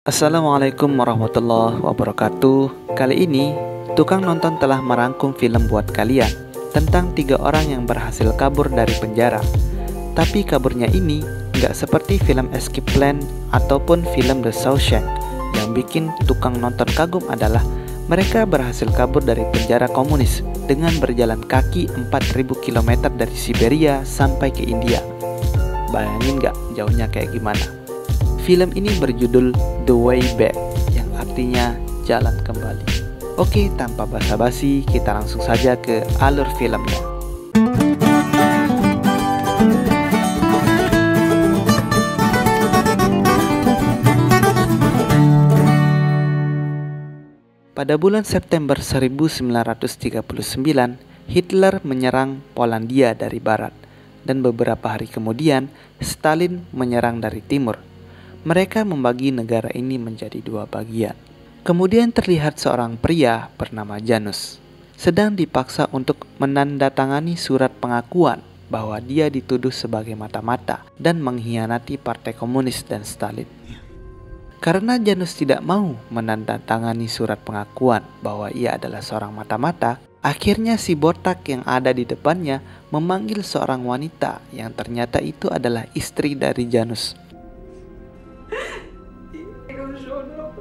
Assalamualaikum warahmatullahi wabarakatuh. Kali ini, tukang nonton telah merangkum film buat kalian tentang 3 orang yang berhasil kabur dari penjara. Tapi kaburnya ini nggak seperti film Escape Plan ataupun film The Shawshank. Yang bikin tukang nonton kagum adalah mereka berhasil kabur dari penjara komunis dengan berjalan kaki 4000 km dari Siberia sampai ke India. Bayangin nggak jauhnya kayak gimana? Film ini berjudul The Way Back, yang artinya jalan kembali. Oke, tanpa basa-basi, kita langsung saja ke alur filmnya. Pada bulan September 1939, Hitler menyerang Polandia dari barat, dan beberapa hari kemudian Stalin menyerang dari timur. Mereka membagi negara ini menjadi 2 bagian. Kemudian terlihat seorang pria bernama Janus sedang dipaksa untuk menandatangani surat pengakuan bahwa dia dituduh sebagai mata-mata dan mengkhianati Partai Komunis dan Stalin. Karena Janus tidak mau menandatangani surat pengakuan bahwa ia adalah seorang mata-mata, akhirnya si botak yang ada di depannya memanggil seorang wanita yang ternyata itu adalah istri dari Janus.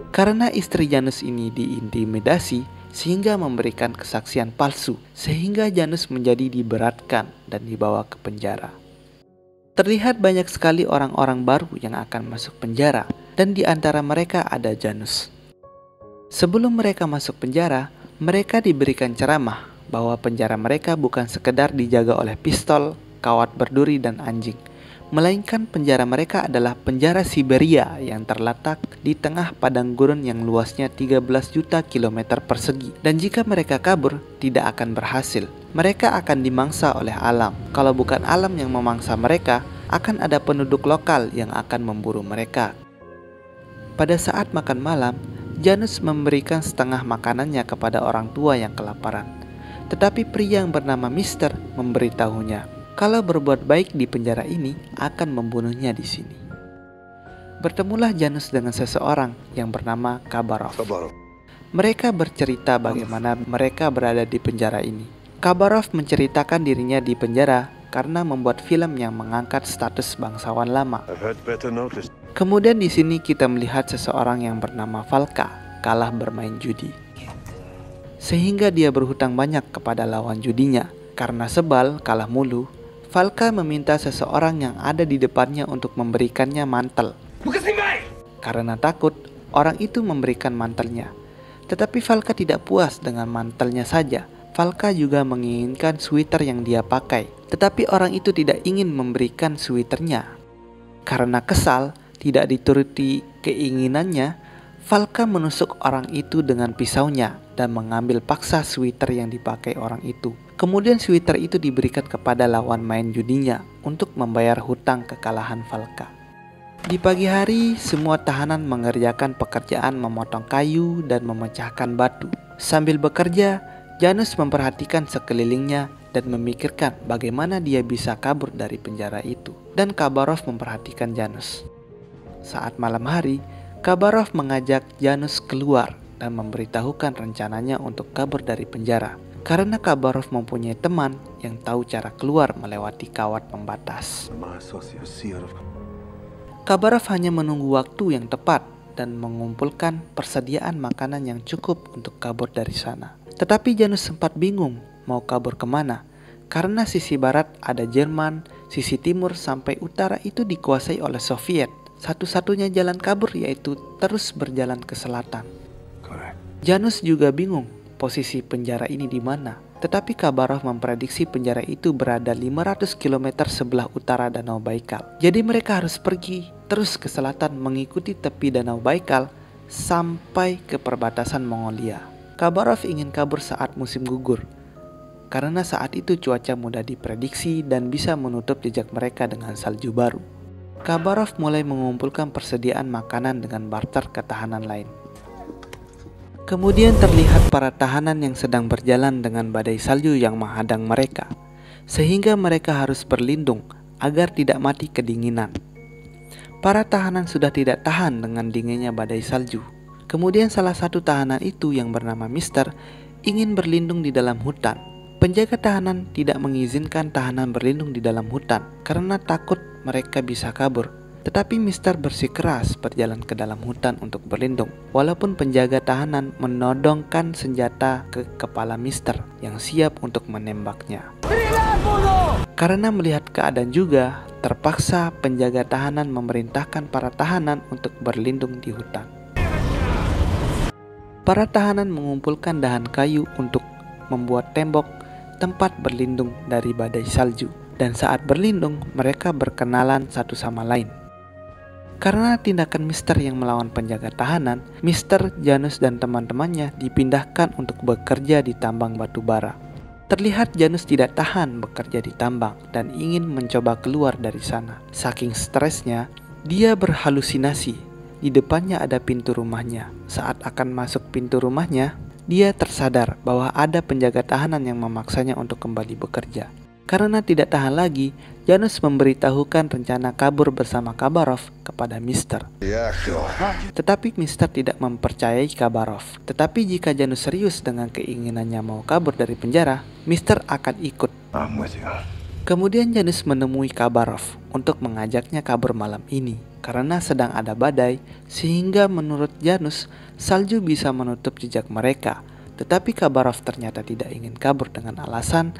Karena istri Janus ini diintimidasi sehingga memberikan kesaksian palsu, sehingga Janus menjadi diberatkan dan dibawa ke penjara. Terlihat banyak sekali orang-orang baru yang akan masuk penjara, dan di antara mereka ada Janus. Sebelum mereka masuk penjara, mereka diberikan ceramah bahwa penjara mereka bukan sekedar dijaga oleh pistol, kawat berduri, dan anjing, melainkan penjara mereka adalah penjara Siberia yang terletak di tengah padang gurun yang luasnya 13 juta kilometer persegi. Dan jika mereka kabur, tidak akan berhasil. Mereka akan dimangsa oleh alam. Kalau bukan alam yang memangsa mereka, akan ada penduduk lokal yang akan memburu mereka. Pada saat makan malam, Janus memberikan setengah makanannya kepada orang tua yang kelaparan. Tetapi pria yang bernama Mister memberitahunya kalau berbuat baik di penjara ini akan membunuhnya di sini. Bertemulah Janus dengan seseorang yang bernama Khabarov. Mereka bercerita bagaimana mereka berada di penjara ini. Khabarov menceritakan dirinya di penjara karena membuat film yang mengangkat status bangsawan lama. Kemudian di sini kita melihat seseorang yang bernama Valka kalah bermain judi, sehingga dia berhutang banyak kepada lawan judinya. Karena sebal kalah mulu, Valka meminta seseorang yang ada di depannya untuk memberikannya mantel. Karena takut, orang itu memberikan mantelnya. Tetapi Valka tidak puas dengan mantelnya saja. Valka juga menginginkan sweater yang dia pakai. Tetapi orang itu tidak ingin memberikan sweaternya. Karena kesal, tidak dituruti keinginannya, Valka menusuk orang itu dengan pisaunya dan mengambil paksa sweater yang dipakai orang itu. Kemudian sweater itu diberikan kepada lawan main judinya untuk membayar hutang kekalahan Valka. Di pagi hari, semua tahanan mengerjakan pekerjaan memotong kayu dan memecahkan batu. Sambil bekerja, Janus memperhatikan sekelilingnya dan memikirkan bagaimana dia bisa kabur dari penjara itu. Dan Khabarov memperhatikan Janus. Saat malam hari, Khabarov mengajak Janus keluar dan memberitahukan rencananya untuk kabur dari penjara. Karena Khabarov mempunyai teman yang tahu cara keluar melewati kawat pembatas. Khabarov hanya menunggu waktu yang tepat dan mengumpulkan persediaan makanan yang cukup untuk kabur dari sana. Tetapi Janus sempat bingung mau kabur kemana, karena sisi barat ada Jerman, sisi timur sampai utara itu dikuasai oleh Soviet. Satu-satunya jalan kabur yaitu terus berjalan ke selatan. Janus juga bingung posisi penjara ini di mana. Tetapi Khabarov memprediksi penjara itu berada 500 km sebelah utara Danau Baikal. Jadi mereka harus pergi terus ke selatan mengikuti tepi Danau Baikal sampai ke perbatasan Mongolia. Khabarov ingin kabur saat musim gugur, karena saat itu cuaca mudah diprediksi dan bisa menutup jejak mereka dengan salju baru. Khabarov mulai mengumpulkan persediaan makanan dengan barter ke tahanan lain. Kemudian terlihat para tahanan yang sedang berjalan dengan badai salju yang menghadang mereka, sehingga mereka harus berlindung agar tidak mati kedinginan. Para tahanan sudah tidak tahan dengan dinginnya badai salju. Kemudian salah satu tahanan itu yang bernama Mister ingin berlindung di dalam hutan. Penjaga tahanan tidak mengizinkan tahanan berlindung di dalam hutan karena takut mereka bisa kabur. Tetapi Mister bersikeras berjalan ke dalam hutan untuk berlindung. Walaupun penjaga tahanan menodongkan senjata ke kepala Mister yang siap untuk menembaknya. Karena melihat keadaan juga, terpaksa penjaga tahanan memerintahkan para tahanan untuk berlindung di hutan. Para tahanan mengumpulkan dahan kayu untuk membuat tembok tempat berlindung dari badai salju. Dan saat berlindung, mereka berkenalan satu sama lain. Karena tindakan Mister yang melawan penjaga tahanan, Mister, Janus dan teman-temannya dipindahkan untuk bekerja di tambang batu bara. Terlihat Janus tidak tahan bekerja di tambang dan ingin mencoba keluar dari sana. Saking stresnya, dia berhalusinasi. Di depannya ada pintu rumahnya. Saat akan masuk pintu rumahnya, dia tersadar bahwa ada penjaga tahanan yang memaksanya untuk kembali bekerja. Karena tidak tahan lagi, Janus memberitahukan rencana kabur bersama Khabarov kepada Mister. Tetapi Mister tidak mempercayai Khabarov. Tetapi jika Janus serius dengan keinginannya mau kabur dari penjara, Mister akan ikut. Kemudian Janus menemui Khabarov untuk mengajaknya kabur malam ini. Karena sedang ada badai, sehingga menurut Janus, salju bisa menutup jejak mereka. Tetapi Khabarov ternyata tidak ingin kabur dengan alasan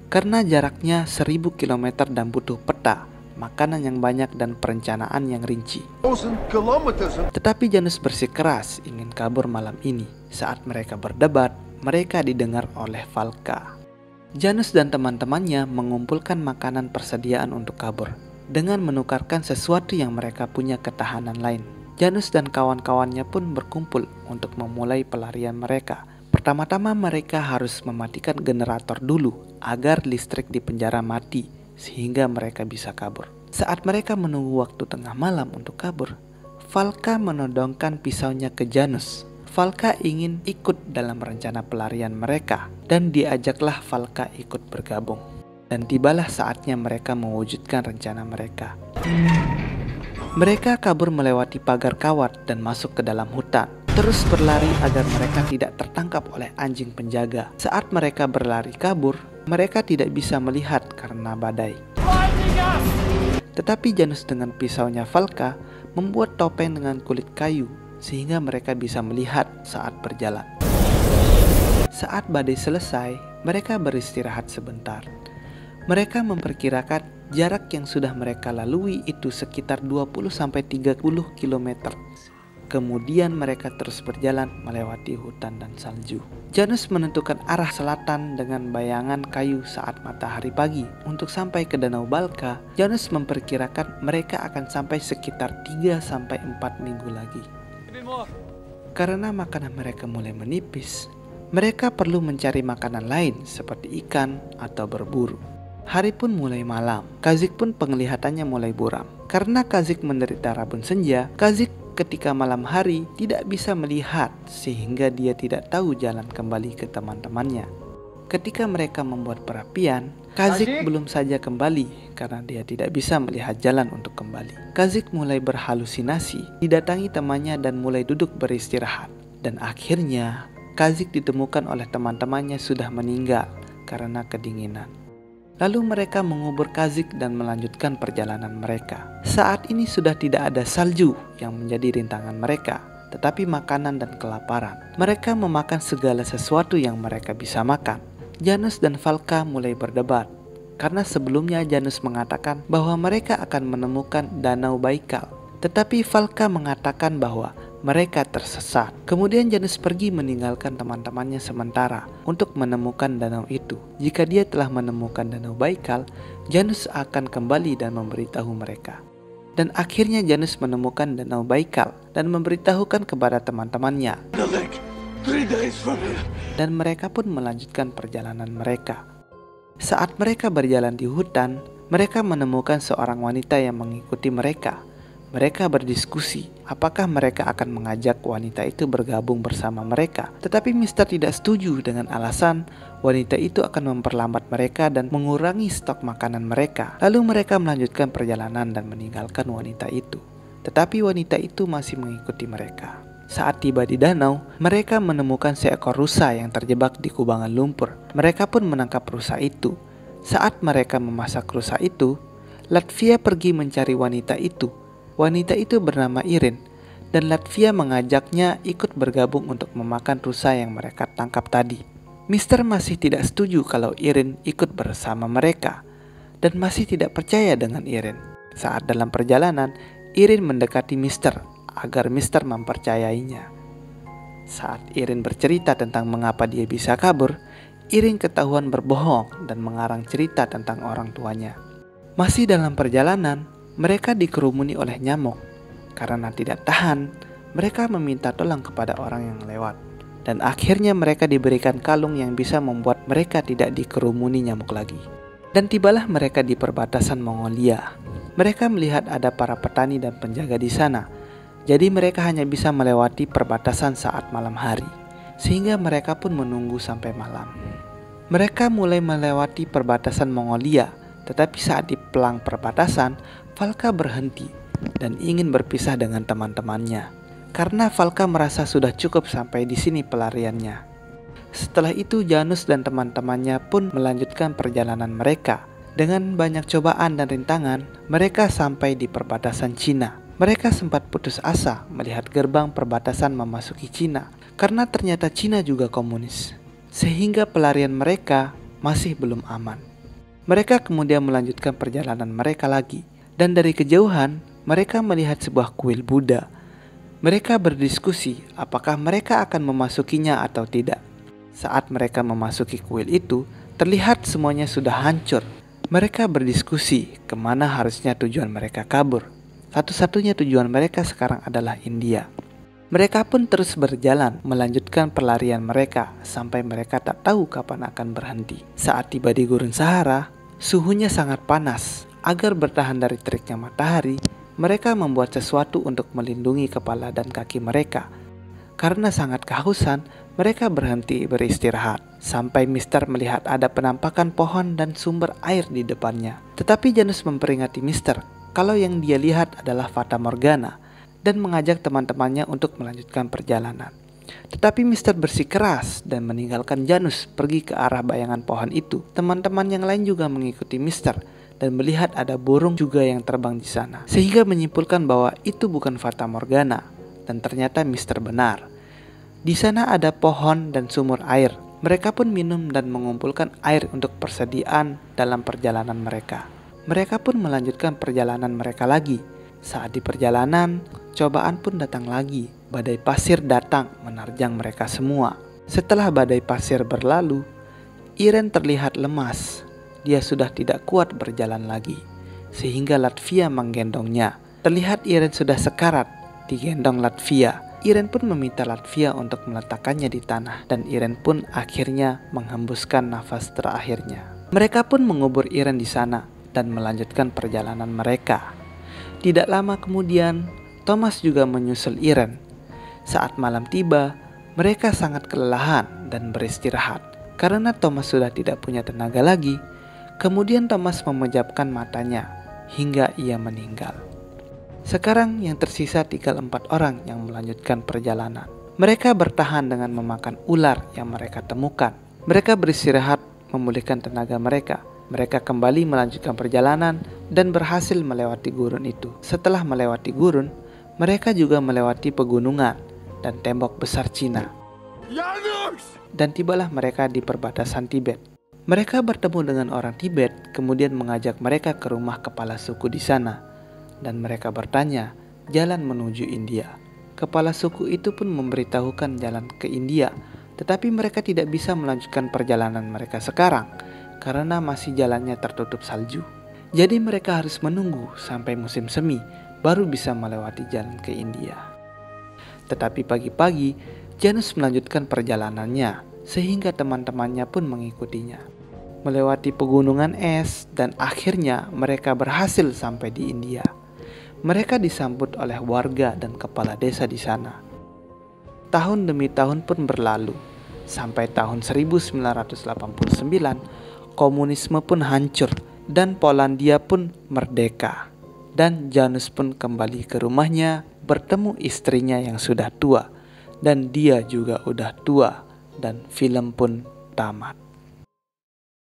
karena jaraknya 1000 km dan butuh peta, makanan yang banyak dan perencanaan yang rinci. Tetapi Janus bersikeras ingin kabur malam ini. Saat mereka berdebat, mereka didengar oleh Valka. Janus dan teman-temannya mengumpulkan makanan persediaan untuk kabur dengan menukarkan sesuatu yang mereka punya ke tahanan lain. Janus dan kawan-kawannya pun berkumpul untuk memulai pelarian mereka. Pertama-tama mereka harus mematikan generator dulu agar listrik di penjara mati sehingga mereka bisa kabur. Saat mereka menunggu waktu tengah malam untuk kabur, Valka menodongkan pisaunya ke Janus. Valka ingin ikut dalam rencana pelarian mereka dan diajaklah Valka ikut bergabung. Dan tibalah saatnya mereka mewujudkan rencana mereka. Mereka kabur melewati pagar kawat dan masuk ke dalam hutan. Terus berlari agar mereka tidak tertangkap oleh anjing penjaga. Saat mereka berlari kabur, mereka tidak bisa melihat karena badai. Tetapi Janus dengan pisaunya Valka membuat topeng dengan kulit kayu sehingga mereka bisa melihat saat berjalan. Saat badai selesai, mereka beristirahat sebentar. Mereka memperkirakan jarak yang sudah mereka lalui itu sekitar 20-30 km. Kemudian mereka terus berjalan melewati hutan dan salju. Janus menentukan arah selatan dengan bayangan kayu saat matahari pagi. Untuk sampai ke Danau Balka, Janus memperkirakan mereka akan sampai sekitar 3-4 minggu lagi. Karena makanan mereka mulai menipis, mereka perlu mencari makanan lain seperti ikan atau berburu. Hari pun mulai malam. Kazik pun penglihatannya mulai buram. Karena Kazik menderita rabun senja, Kazik ketika malam hari tidak bisa melihat sehingga dia tidak tahu jalan kembali ke teman-temannya. Ketika mereka membuat perapian, Kazik belum saja kembali karena dia tidak bisa melihat jalan untuk kembali. Kazik mulai berhalusinasi, didatangi temannya dan mulai duduk beristirahat. Dan akhirnya Kazik ditemukan oleh teman-temannya sudah meninggal karena kedinginan. Lalu mereka mengubur Kazik dan melanjutkan perjalanan mereka. Saat ini sudah tidak ada salju yang menjadi rintangan mereka, tetapi makanan dan kelaparan. Mereka memakan segala sesuatu yang mereka bisa makan. Janus dan Valka mulai berdebat, karena sebelumnya Janus mengatakan bahwa mereka akan menemukan Danau Baikal. Tetapi Valka mengatakan bahwa mereka tersesat. Kemudian Janus pergi meninggalkan teman-temannya sementara untuk menemukan danau itu. Jika dia telah menemukan Danau Baikal, Janus akan kembali dan memberitahu mereka. Dan akhirnya Janus menemukan Danau Baikal dan memberitahukan kepada teman-temannya. Dan mereka pun melanjutkan perjalanan mereka. Saat mereka berjalan di hutan, mereka menemukan seorang wanita yang mengikuti mereka. Mereka berdiskusi apakah mereka akan mengajak wanita itu bergabung bersama mereka. Tetapi Mister tidak setuju dengan alasan wanita itu akan memperlambat mereka dan mengurangi stok makanan mereka. Lalu mereka melanjutkan perjalanan dan meninggalkan wanita itu. tetapi wanita itu masih mengikuti mereka. Saat tiba di danau, mereka menemukan seekor rusa yang terjebak di kubangan lumpur. Mereka pun menangkap rusa itu. Saat mereka memasak rusa itu, Latvia pergi mencari wanita itu. Wanita itu bernama Irin, dan Latvia mengajaknya ikut bergabung untuk memakan rusa yang mereka tangkap tadi. Mister masih tidak setuju kalau Irin ikut bersama mereka, dan masih tidak percaya dengan Irin. Saat dalam perjalanan, Irin mendekati Mister agar Mister mempercayainya. Saat Irin bercerita tentang mengapa dia bisa kabur, Irin ketahuan berbohong dan mengarang cerita tentang orang tuanya. Masih dalam perjalanan, mereka dikerumuni oleh nyamuk. Karena tidak tahan, mereka meminta tolong kepada orang yang lewat. Dan akhirnya mereka diberikan kalung yang bisa membuat mereka tidak dikerumuni nyamuk lagi. Dan tibalah mereka di perbatasan Mongolia. Mereka melihat ada para petani dan penjaga di sana. Jadi mereka hanya bisa melewati perbatasan saat malam hari, sehingga mereka pun menunggu sampai malam. Mereka mulai melewati perbatasan Mongolia, tetapi saat di pelang perbatasan, Valka berhenti dan ingin berpisah dengan teman-temannya. Karena Valka merasa sudah cukup sampai di sini pelariannya. Setelah itu Janus dan teman-temannya pun melanjutkan perjalanan mereka. Dengan banyak cobaan dan rintangan, mereka sampai di perbatasan Cina. Mereka sempat putus asa melihat gerbang perbatasan memasuki Cina karena ternyata Cina juga komunis. Sehingga pelarian mereka masih belum aman. Mereka kemudian melanjutkan perjalanan mereka lagi. Dan dari kejauhan mereka melihat sebuah kuil Buddha. Mereka berdiskusi apakah mereka akan memasukinya atau tidak. Saat mereka memasuki kuil itu, terlihat semuanya sudah hancur. Mereka berdiskusi kemana harusnya tujuan mereka kabur. Satu-satunya tujuan mereka sekarang adalah India. Mereka pun terus berjalan melanjutkan pelarian mereka sampai mereka tak tahu kapan akan berhenti. Saat tiba di gurun Sahara, suhunya sangat panas. Agar bertahan dari teriknya matahari, mereka membuat sesuatu untuk melindungi kepala dan kaki mereka. Karena sangat kehausan, mereka berhenti beristirahat sampai Mister melihat ada penampakan pohon dan sumber air di depannya. Tetapi Janus memperingati Mister kalau yang dia lihat adalah Fata Morgana dan mengajak teman-temannya untuk melanjutkan perjalanan. Tetapi Mister bersikeras dan meninggalkan Janus pergi ke arah bayangan pohon itu. Teman-teman yang lain juga mengikuti Mister dan melihat ada burung juga yang terbang di sana. Sehingga menyimpulkan bahwa itu bukan Fata Morgana dan ternyata Mister benar. Di sana ada pohon dan sumur air. Mereka pun minum dan mengumpulkan air untuk persediaan dalam perjalanan mereka. Mereka pun melanjutkan perjalanan mereka lagi. Saat di perjalanan, cobaan pun datang lagi. Badai pasir datang menerjang mereka semua. Setelah badai pasir berlalu, Iren terlihat lemas. Dia sudah tidak kuat berjalan lagi. Sehingga Latvia menggendongnya. Terlihat Iren sudah sekarat, digendong Latvia. Iren pun meminta Latvia untuk meletakkannya di tanah. Dan Iren pun akhirnya menghembuskan nafas terakhirnya. Mereka pun mengubur Iren di sana dan melanjutkan perjalanan mereka. Tidak lama kemudian, Thomas juga menyusul Iren. Saat malam tiba, mereka sangat kelelahan dan beristirahat. Karena Thomas sudah tidak punya tenaga lagi, kemudian Thomas memejamkan matanya hingga ia meninggal. Sekarang yang tersisa tinggal 4 orang yang melanjutkan perjalanan. Mereka bertahan dengan memakan ular yang mereka temukan. Mereka beristirahat memulihkan tenaga mereka. Mereka kembali melanjutkan perjalanan dan berhasil melewati gurun itu. Setelah melewati gurun, mereka juga melewati pegunungan dan tembok besar Cina. Dan tibalah mereka di perbatasan Tibet. Mereka bertemu dengan orang Tibet, kemudian mengajak mereka ke rumah kepala suku di sana. Dan mereka bertanya jalan menuju India. Kepala suku itu pun memberitahukan jalan ke India, tetapi mereka tidak bisa melanjutkan perjalanan mereka sekarang karena masih jalannya tertutup salju. Jadi mereka harus menunggu sampai musim semi baru bisa melewati jalan ke India. Tetapi pagi-pagi Janus melanjutkan perjalanannya sehingga teman-temannya pun mengikutinya. Melewati pegunungan es dan akhirnya mereka berhasil sampai di India. Mereka disambut oleh warga dan kepala desa di sana. Tahun demi tahun pun berlalu. Sampai tahun 1989, komunisme pun hancur dan Polandia pun merdeka. Dan Janus pun kembali ke rumahnya, bertemu istrinya yang sudah tua, dan dia juga udah tua, dan film pun tamat.